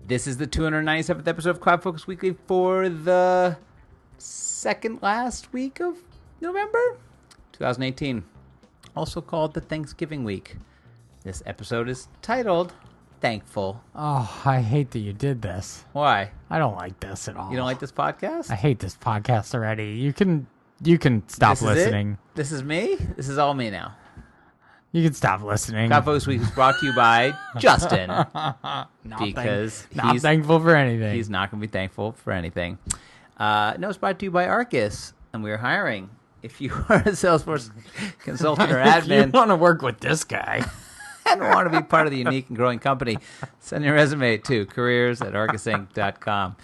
This is the 297th episode of CloudFocus Weekly for the second last week of November 2018, also called the Thanksgiving week. This episode is titled Thankful. Oh, I hate that you did this. Why? I don't like this at all. You don't like this podcast? I hate this podcast already. You can stop listening. This is me? This is all me now. You can stop listening. CloudFocus Week is brought to you by Justin. Not thankful for anything. He's not going to be thankful for anything. No, it's brought to you by Arkus, and we're hiring. If you are a Salesforce consultant or admin, you want to work with this guy and want to be part of the unique and growing company, send your resume to careers@arkusinc.com.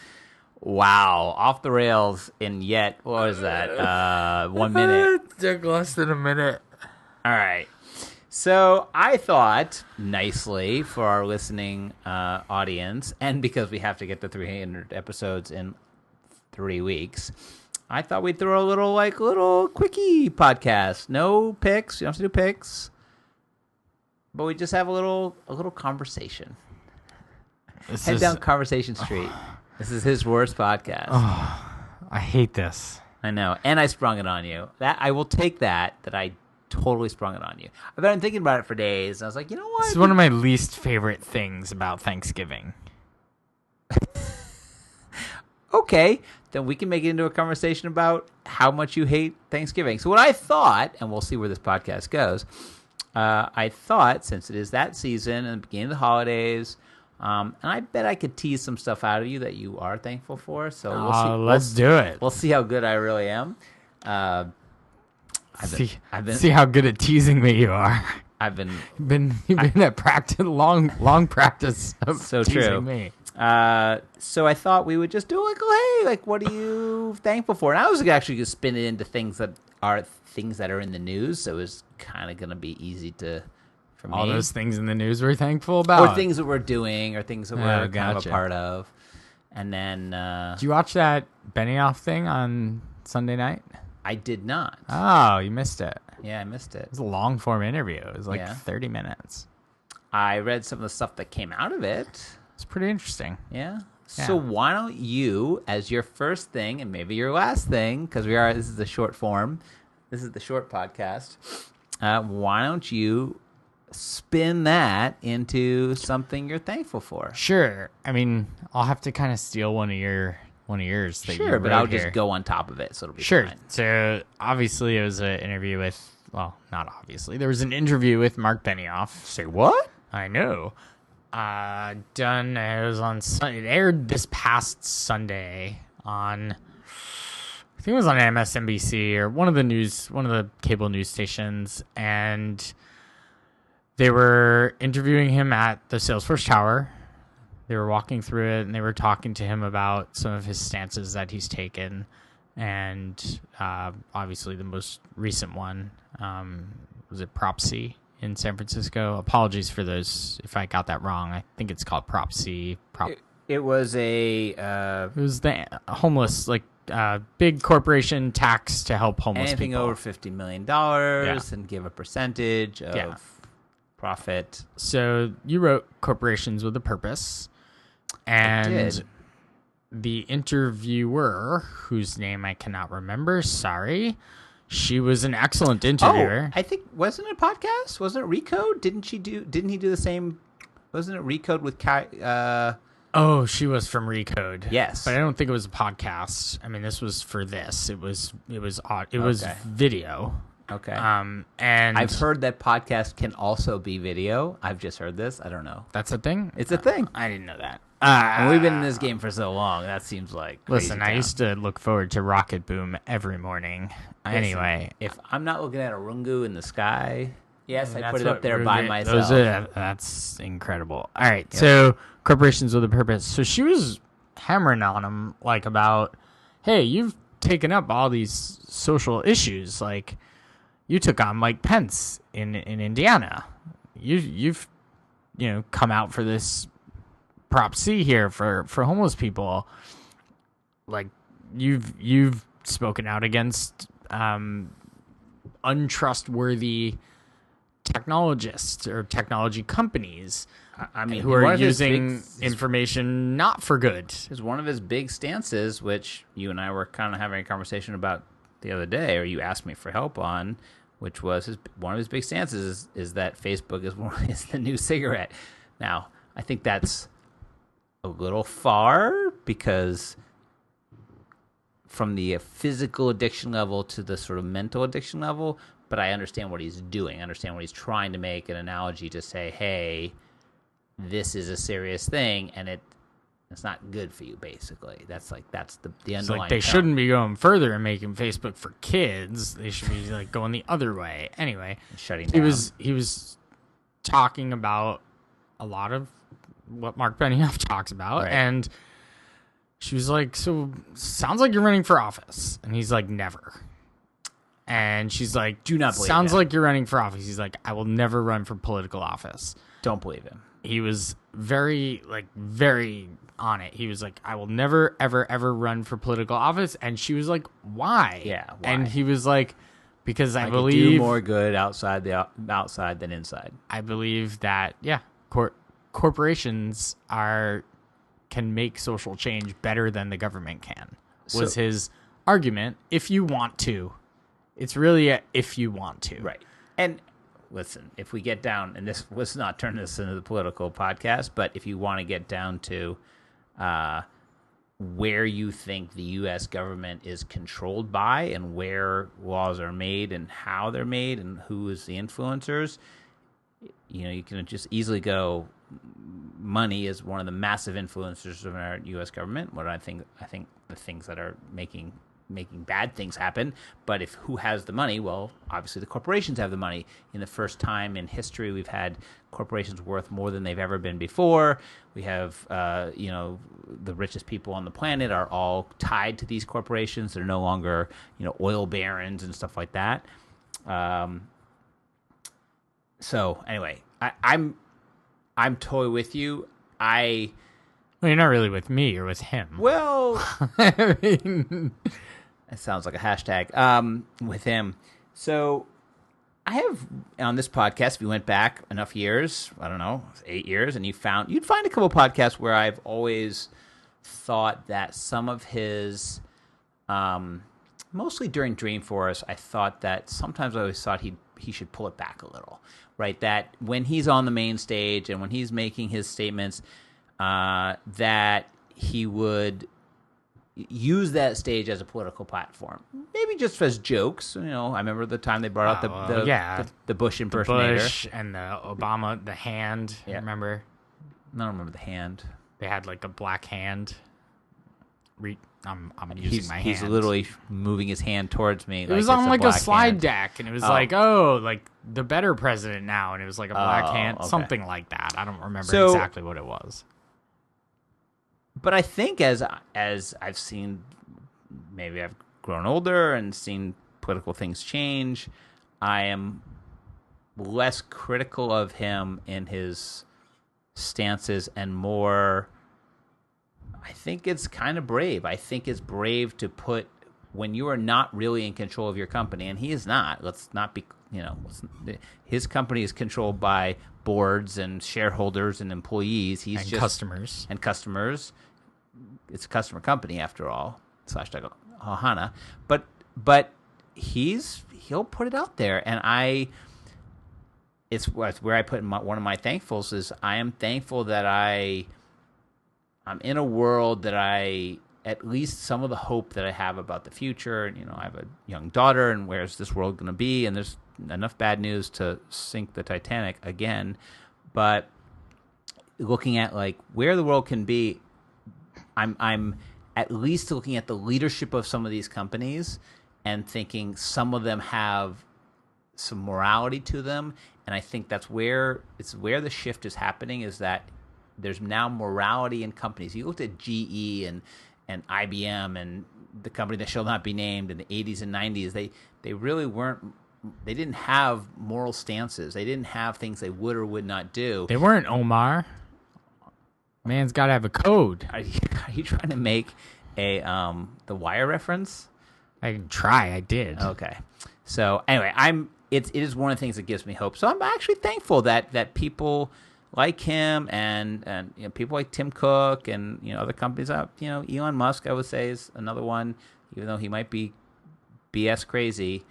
Wow, off the rails in yet, what was that, 1 minute? It took less than a minute. All right. So I thought, nicely for our listening audience, and because we have to get to 300 episodes in 3 weeks, I thought we'd throw a little quickie podcast. No picks. You don't have to do picks. But we just have a little conversation. Head down Conversation Street. This is his worst podcast. Oh, I hate this. I know. And I sprung it on you. That I will take that I totally sprung it on you. I've been thinking about it for days. And I was like, you know what? This is one of my least favorite things about Thanksgiving. Okay, then we can make it into a conversation about how much you hate Thanksgiving. So what I thought, and we'll see where this podcast goes, I thought, since it is that season and the beginning of the holidays, and I bet I could tease some stuff out of you that you are thankful for. So we'll see. Let's do it. We'll see how good I really am. See how good at teasing me you are. You've been at practice, long practice of so teasing true. Me. So I thought we would just do what are you thankful for? And I was actually going to spin it into things that are in the news. So it was kind of going to be easy for me. All those things in the news we're thankful about, or things that we're doing, or things that we're kind of a part of. And then, did you watch that Benioff thing on Sunday night? I did not. Oh, you missed it. Yeah, I missed it. It was a long form interview. It was 30 minutes. I read some of the stuff that came out of it. It's pretty interesting. Yeah. So why don't you, as your first thing, and maybe your last thing, because this is the short form, this is the short podcast, why don't you spin that into something you're thankful for? Sure. I mean, I'll have to kind of steal one of yours. Sure, but I'll just go on top of it, so it'll be fine. So obviously it was an interview with, well, not obviously. There was an interview with Mark Benioff. Say what? I know. Done. It was on. It aired this past Sunday on. I think it was on MSNBC or one of the cable news stations, and they were interviewing him at the Salesforce Tower. They were walking through it, and they were talking to him about some of his stances that he's taken, and obviously the most recent one was it Prop C in San Francisco. Apologies for those if I got that wrong. I think it's called Prop C. It was it was the homeless, big corporation tax to help homeless anything people. Over $50 million and give a percentage of profit. So you wrote Corporations with a Purpose, and I did. The interviewer, whose name I cannot remember, sorry, she was an excellent interviewer. I think, wasn't it a podcast? Wasn't it Recode? Didn't he do the same? Wasn't it Recode with Kai? Oh, she was from Recode. Yes, but I don't think it was a podcast. I mean, this was for this. It was video. Okay. And I've heard that podcast can also be video. I've just heard this. I don't know. That's a thing? It's a thing. I didn't know that. And we've been in this game for so long. That seems like crazy listen, town. I used to look forward to Rocket Boom every morning. Anyway, if I'm not looking at a rungu in the sky, yes, I put it up there by myself. That's incredible. All right, so Corporations with a Purpose. So she was hammering on him about, hey, you've taken up all these social issues. You took on Mike Pence in Indiana. You've come out for this Prop C here for homeless people. You've spoken out against untrustworthy technologists or technology companies I mean, who are using information not for good. Is one of his big stances, which you and I were kind of having a conversation about the other day, or you asked me for help on, which was one of his big stances is that Facebook is the new cigarette. Now, I think that's a little far because from the physical addiction level to the sort of mental addiction level, but I understand what he's doing. I understand what he's trying to make an analogy to say, hey, this is a serious thing, and it's not good for you, basically. That's the underlying. It's like they shouldn't be going further and making Facebook for kids. They should be like going the other way. Anyway, shutting down. He was talking about a lot of what Mark Benioff talks about, right. And she was like, "So sounds like you're running for office," and he's like, "Never." And she's like, "Do not believe sounds him. like you're running for office." He's like, "I will never run for political office." Don't believe him. He was very on it. He was like, "I will never, ever, ever run for political office." And she was like, "Why?" Yeah, why? And he was like, "Because I believe do more good outside than inside." I believe that corporations can make social change better than the government can. Was his argument. If you want to, it's really if you want to, right? And listen, if we get down, and let's not turn this into the political podcast, but if you want to get down to where you think the U.S. government is controlled by and where laws are made and how they're made and who is the influencers, you can just easily go, money is one of the massive influencers of our U.S. government. What I think the things that are making bad things happen, but if who has the money? Well, obviously the corporations have the money. In the first time in history, we've had corporations worth more than they've ever been before. We have, the richest people on the planet are all tied to these corporations. They're no longer, oil barons and stuff like that. So anyway, I'm totally with you. Well, you're not really with me. You're with him. Well, I mean, it sounds like a hashtag with him. So I have on this podcast, if you went back enough years, I don't know, 8 years, and you'd find a couple of podcasts where I've always thought that some of his, mostly during Dreamforce, I thought that sometimes I always thought he should pull it back a little, right? That when he's on the main stage and when he's making his statements, that he would use that stage as a political platform, maybe just as jokes. I remember the time they brought out the Bush impersonator, Bush and the Obama, the hand. Yeah. Remember? I don't remember the hand. They had like a black hand. I'm using my hand. He's literally moving his hand towards me. It was on like a slide deck, and it was like the better president now, and it was like a black hand, okay. Something like that. I don't remember exactly what it was. But I think as I've seen, maybe I've grown older and seen political things change, I am less critical of him in his stances and more, I think it's kind of brave. I think it's brave to put, when you are not really in control of your company, and he is not, let's not be, his company is controlled by boards and shareholders and employees. He's just customers. And customers. It's a customer company after all, / Ohana. But he'll put it out there, and it's where I put one of my thankfuls is I am thankful that I'm in a world that at least some of the hope that I have about the future, and I have a young daughter, and where's this world going to be? And there's enough bad news to sink the Titanic again, but looking at like where the world can be, I'm at least looking at the leadership of some of these companies and thinking some of them have some morality to them, and I think that's where the shift is happening, is that there's now morality in companies. You looked at GE and IBM and the company that shall not be named in the 80s and 90s. They really weren't. They didn't have moral stances. They didn't have things they would or would not do. They weren't Omar. Man's got to have a code. Are you trying to make a The Wire reference? I can try. I did. Okay. So anyway, I'm it is one of the things that gives me hope. So I'm actually thankful that people like him and people like Tim Cook and other companies. Elon Musk, I would say, is another one. Even though he might be BS crazy,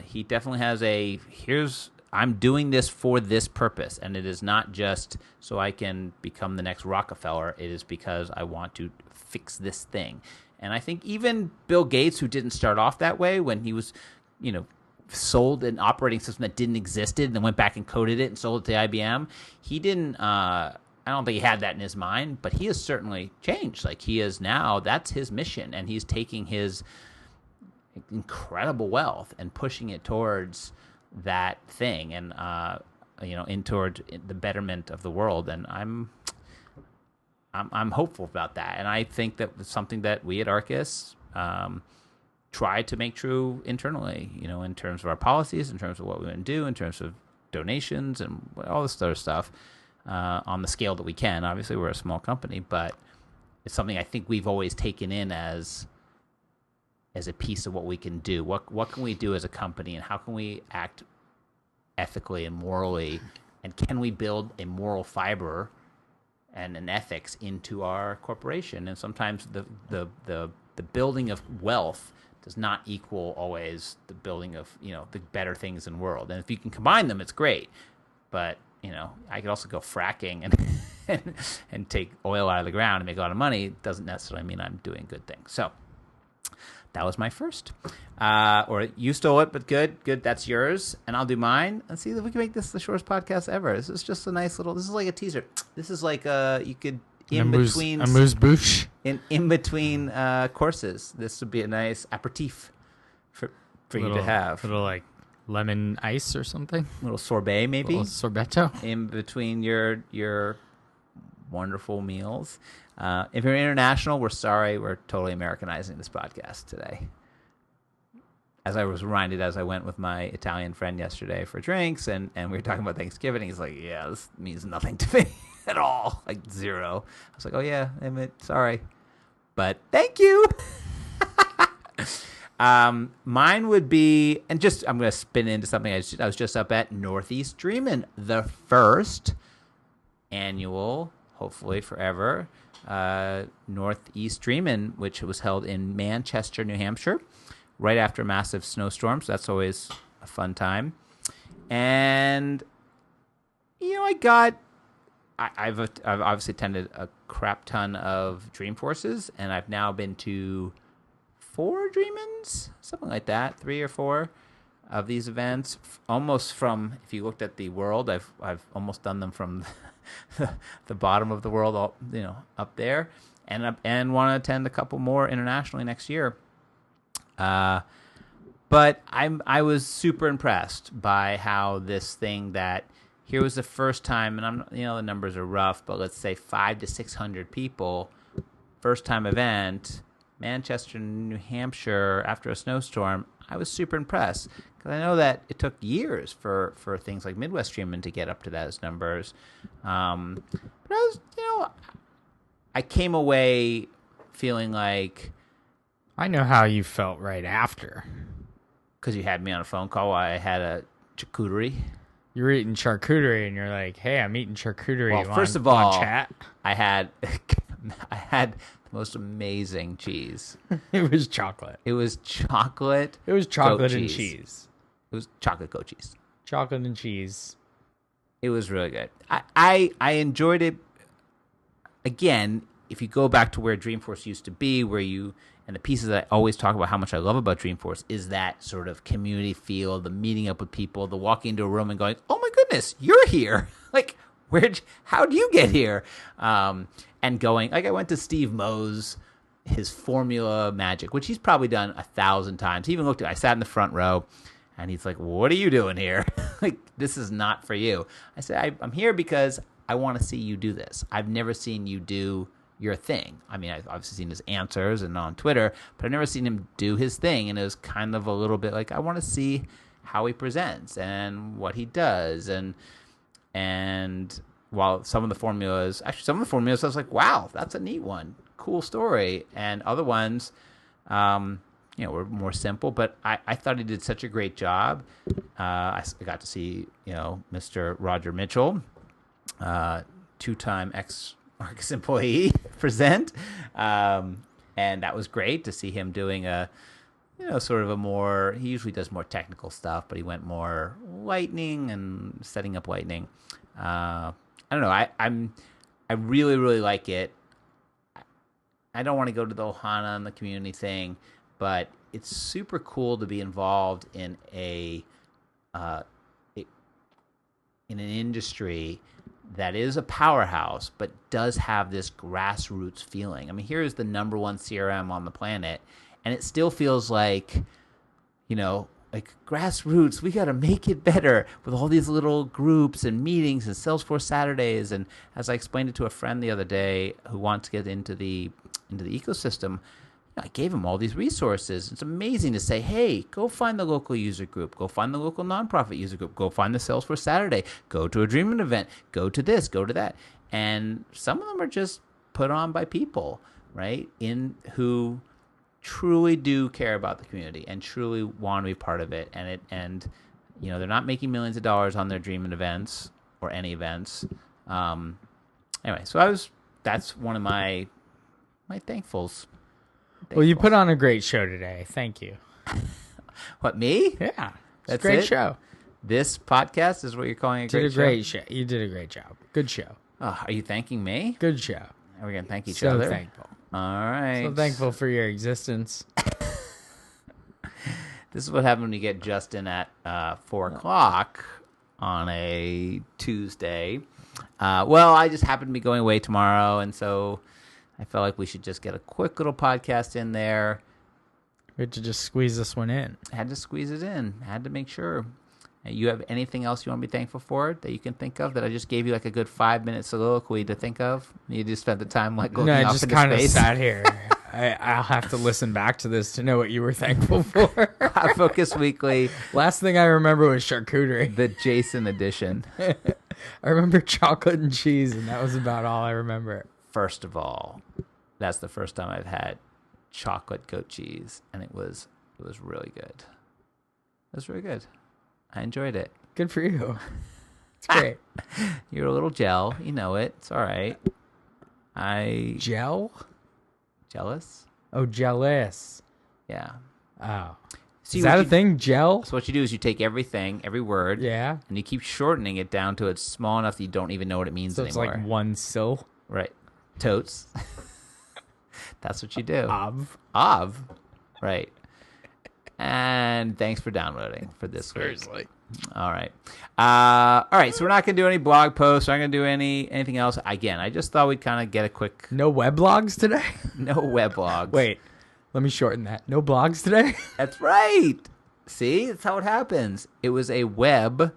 he definitely has I'm doing this for this purpose, and it is not just so I can become the next Rockefeller. It is because I want to fix this thing. And I think even Bill Gates, who didn't start off that way when he was, sold an operating system that didn't exist and then went back and coded it and sold it to IBM, he didn't, I don't think he had that in his mind, but he has certainly changed. Like he is now, that's his mission, and he's taking his incredible wealth and pushing it towards that thing and, in towards the betterment of the world. And I'm hopeful about that, and I think that it's something that we at Arkus try to make true internally. In terms of our policies, in terms of what we want to do, in terms of donations and all this other stuff, on the scale that we can. Obviously, we're a small company, but it's something I think we've always taken in as a piece of what we can do. What can we do as a company, and how can we act ethically and morally, and can we build a moral fiber and an ethics into our corporation? And sometimes the building of wealth does not equal always the building of the better things in the world. And if you can combine them, it's great. But I could also go fracking and take oil out of the ground and make a lot of money. It doesn't necessarily mean I'm doing good things. So that was my first. Or you stole it, but good. That's yours, and I'll do mine. And see if we can make this the shortest podcast ever. This is just a nice little. This is like a teaser. This is like you could between amuse-bouche. In between courses. This would be a nice aperitif for you to have. Little like lemon ice or something. Little sorbet maybe. Little sorbetto in between your wonderful meals. If you're international, we're sorry. We're totally Americanizing this podcast today. As I was reminded as I went with my Italian friend yesterday for drinks, and we were talking about Thanksgiving, he's like, yeah, this means nothing to me at all. Like zero. I was like, oh, yeah, sorry. But thank you. Mine would be, and just I'm going to spin into something I was just up at Northeast Dreamin', the first annual, hopefully forever, Northeast Dreamin', which was held in Manchester, New Hampshire, right after a massive snowstorm. So that's always a fun time. And I've obviously attended a crap ton of Dreamforces, and I've now been to 4 Dream-ins, something like that, 3 or 4 of these events. Almost from, if you looked at the world, I've almost done them from the bottom of the world, up there, and want to attend a couple more internationally next year. But I was super impressed by how this thing that here was the first time, and the numbers are rough, but let's say 500 to 600 people, first time event, Manchester, New Hampshire, after a snowstorm. I was super impressed because I know that it took years for things like Midwest Dreamin' to get up to those numbers. But I was, I came away feeling like, I know how you felt right after. Because you had me on a phone call while I had a charcuterie. You were eating charcuterie, and you're like, hey, I'm eating charcuterie. Well, first of all, chat? I had the most amazing cheese. It was chocolate. It was chocolate. It was chocolate and cheese. It was chocolate goat cheese. Chocolate and cheese. It was really good. I enjoyed it. Again, if you go back to where Dreamforce used to be, and the pieces that I always talk about how much I love about Dreamforce is that sort of community feel, the meeting up with people, the walking into a room and going, oh my goodness, you're here. Like, how'd you get here? And going, like I went to Steve Moe's, his Formula Magic, which he's probably done 1,000 times. He even looked at I sat in the front row, and he's like, what are you doing here? Like, this is not for you. I said, I'm here because I want to see you do this. I've never seen you do your thing. I mean, I've obviously seen his answers and on Twitter, but I've never seen him do his thing. And it was kind of a little bit like, I want to see how he presents and what he does. And while some of the formulas, I was like, wow, that's a neat one. Cool story. And other ones, were more simple. But I thought he did such a great job. I got to see, Mr. Roger Mitchell, two-time ex-Arkus employee, present. And that was great to see him doing sort of a more, he usually does more technical stuff, but he went more lightning and setting up lightning. I don't know. I really, really like it. I don't want to go to the Ohana and the community thing, but it's super cool to be involved in in an industry that is a powerhouse, but does have this grassroots feeling. I mean, here is the number one CRM on the planet, and it still feels like, like grassroots, we got to make it better with all these little groups and meetings and Salesforce Saturdays. And as I explained it to a friend the other day who wants to get into the ecosystem, I gave him all these resources. It's amazing to say, hey, go find the local user group, go find the local nonprofit user group, go find the Salesforce Saturday, go to a Dreaming event, go to this, go to that. And some of them are just put on by people, right, who truly do care about the community and truly want to be part of it. And they're not making millions of dollars on their Dreaming events or any events. Anyway, so that's one of my thankfuls. Well, you put on a great show today. Thank you. What, me? Yeah. That's a great it? Show. This podcast is what you're calling a great show? You did a great job. Good show. Oh, are you thanking me? Good show. Are we going to thank each So other? thankful. All right. So thankful for your existence. This is what happened when you get Justin at 4 o'clock on a Tuesday. Well, I just happen to be going away tomorrow, and so I felt like we should just get a quick little podcast in there. We had to just squeeze this one in. Had to squeeze it in. Had to make sure. You have anything else you want to be thankful for that you can think of that I just gave you like a good 5-minute soliloquy to think of? You just spent the time like looking I off just into kind of space. sat here. I'll have to listen back to this to know what you were thankful for. CloudFocus Weekly. Last thing I remember was charcuterie. The Jason edition. I remember chocolate and cheese, and that was about all I remember. First of all, that's the first time I've had chocolate goat cheese, and it was really good. It was really good. I enjoyed it. Good for you. It's great. You're a little gel. You know it. It's all right. Gel? Jealous? Oh, jealous. Yeah. Oh. See, Is that a thing? Gel? So what you do is you take everything, every word, Yeah. and you keep shortening it down to it's small enough that you don't even know what it means So it's anymore. like one syl. Right. Totes. That's what you do. Of. Right. And thanks for downloading for this week. Seriously. All right. All right. So we're not going to do any blog posts. We're not going to do anything else. Again, I just thought we'd kind of get a quick... No weblogs today? No weblogs. Wait. Let me shorten that. No blogs today? That's right. See? That's how it happens. It was a web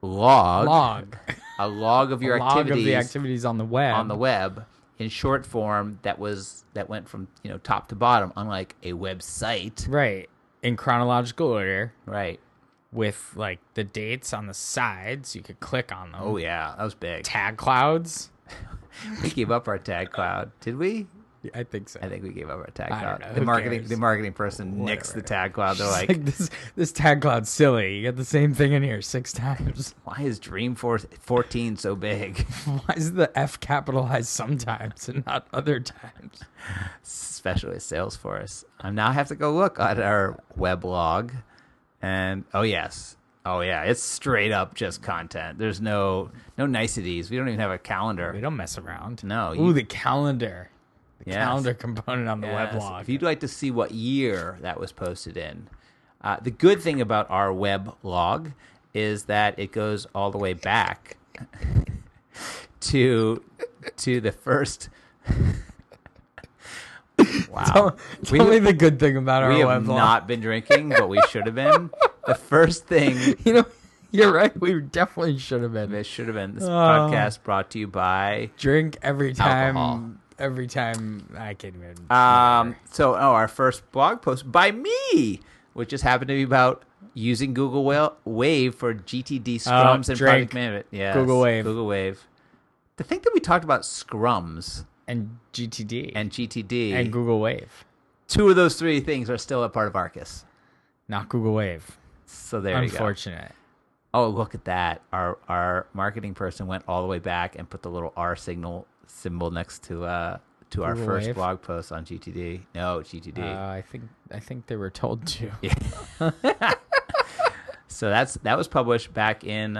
log. A log of your activities. Log of the activities on the web. On the web in short form that went from top to bottom, unlike a website. Right. In chronological order. Right. With like the dates on the sides. You could click on them. Oh yeah, that was big. Tag clouds. We gave up our tag cloud. Did we? I think so. I think we gave up our tag I cloud. don't know. The Who cares? marketing person nixed the tag cloud. They're like, this tag cloud's silly. You got the same thing in here 6 times. why is Dreamforce 14 so big? Why is the F capitalized sometimes and not other times? Especially Salesforce. I now have to go look at our weblog, and oh yeah, it's straight up just content. There's no niceties. We don't even have a calendar. We don't mess around. No. Ooh, the calendar. Yes. Calendar component on the Yes. weblog. If you'd like to see what year that was posted in, the good thing about our weblog is that it goes all the way back to the first. Wow. Tell me the good thing about our We have weblog. not been drinking, but we should have been. The first thing. You're right. We definitely should have been. This should have been. This podcast brought to you by Drink every time. Alcohol. Every time. I can't even. Our first blog post by me, which just happened to be about using Google Wave for GTD scrums and project management. Yes, Google Wave. Google Wave. To think that we talked about scrums and GTD. and GTD and Google Wave. 2 of those 3 things are still a part of Arkus. Not Google Wave. So there you go. Unfortunate. Oh, look at that. Our marketing person went all the way back and put the little R symbol next to our Google first Wave? blog post on GTD. No, GTD. I think they were told to. Yeah. So that was published back in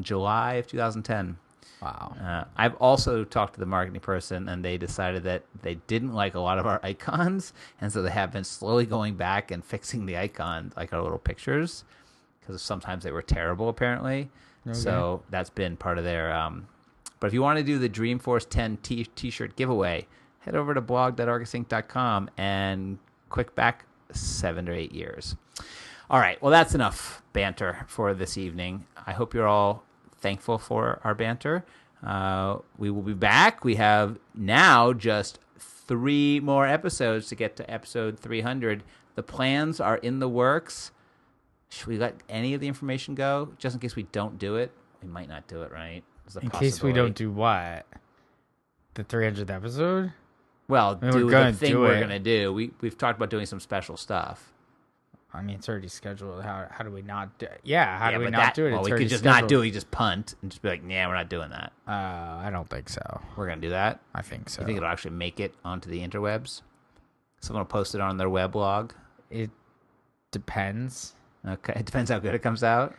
July of 2010. Wow. I've also talked to the marketing person, and they decided that they didn't like a lot of our icons, and so they have been slowly going back and fixing the icons, like our little pictures, because sometimes they were terrible, apparently. Okay. So that's been part of their... But if you want to do the Dreamforce 10 t-shirt giveaway, head over to blog.argusinc.com and click back 7 or 8 years. All right. Well, that's enough banter for this evening. I hope you're all thankful for our banter. We will be back. We have now just 3 more episodes to get to episode 300. The plans are in the works. Should we let any of the information go just in case we don't do it? We might not do it, right? In case we don't do what? The 300th episode? Well, I mean, do the thing we're going to do. We've talked about doing some special stuff. I mean, it's already scheduled. How do we not do it? Yeah, how do we not do it? Well, It's we could just scheduled. not do it. You just punt and just be like, nah, we're not doing that. I don't think so. We're going to do that? I think so. You think it'll actually make it onto the interwebs? Someone will post it on their weblog? It depends. Okay. It depends how good it comes out.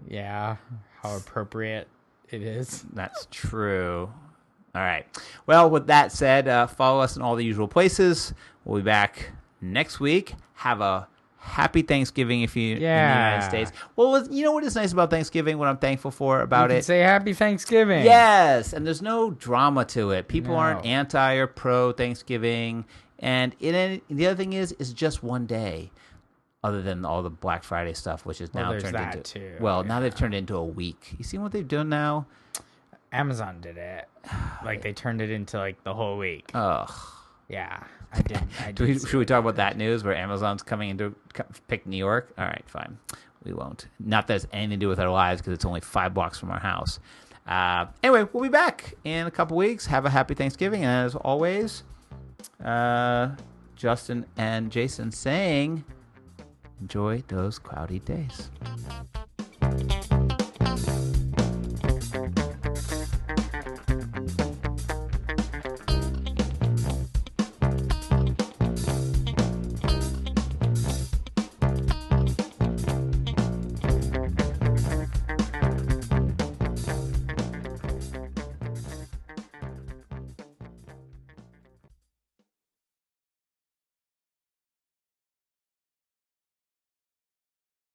Yeah, how appropriate it is. That's true. All right. Well, with that said, follow us in all the usual places. We'll be back next week. Have a happy Thanksgiving if you're in the United States. Well, you know what is nice about Thanksgiving, what I'm thankful for about you can say happy Thanksgiving. Yes, and there's no drama to it. People No. aren't anti or pro Thanksgiving. And the other thing is just one day, other than all the Black Friday stuff, which is now there's turned that into... too, Well, now they've turned it into a week. You see what they've done now? Amazon did it. Like, they turned it into, like, the whole week. Ugh. Yeah, I did. Should we talk about that news where Amazon's coming in to pick New York? All right, fine. We won't. Not that it's anything to do with our lives because it's only 5 blocks from our house. Anyway, we'll be back in a couple weeks. Have a happy Thanksgiving. And as always, Justin and Jason saying, enjoy those cloudy days.